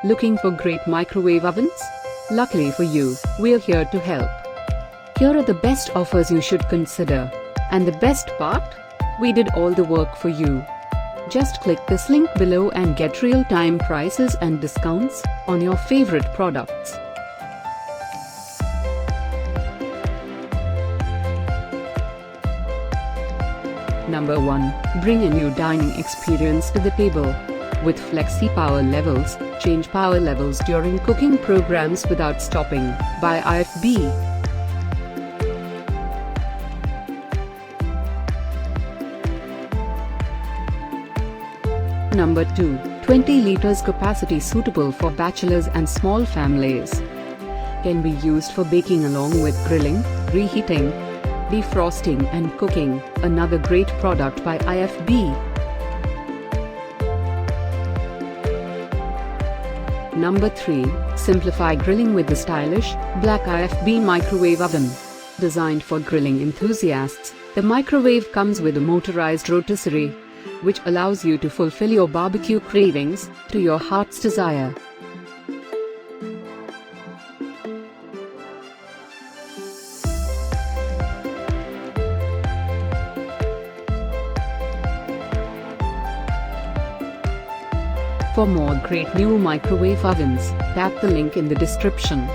Looking for great microwave ovens? Luckily for you, we're here to help. Here are the best offers you should consider. And the best part? We did all the work for you. Just click this link below and get real-time prices and discounts on your favorite products. Number 1. Bring a new dining experience to the table. With flexi power levels, change power levels during cooking programs without stopping. By IFB. Number 2. 20 liters capacity suitable for bachelors and small families. Can be used for baking along with grilling, reheating, defrosting and cooking. Another great product by IFB. Number 3. Simplify grilling with the stylish, Black IFB microwave oven. Designed for grilling enthusiasts, the microwave comes with a motorized rotisserie, which allows you to fulfill your barbecue cravings to your heart's desire. For more great new microwave ovens, tap the link in the description.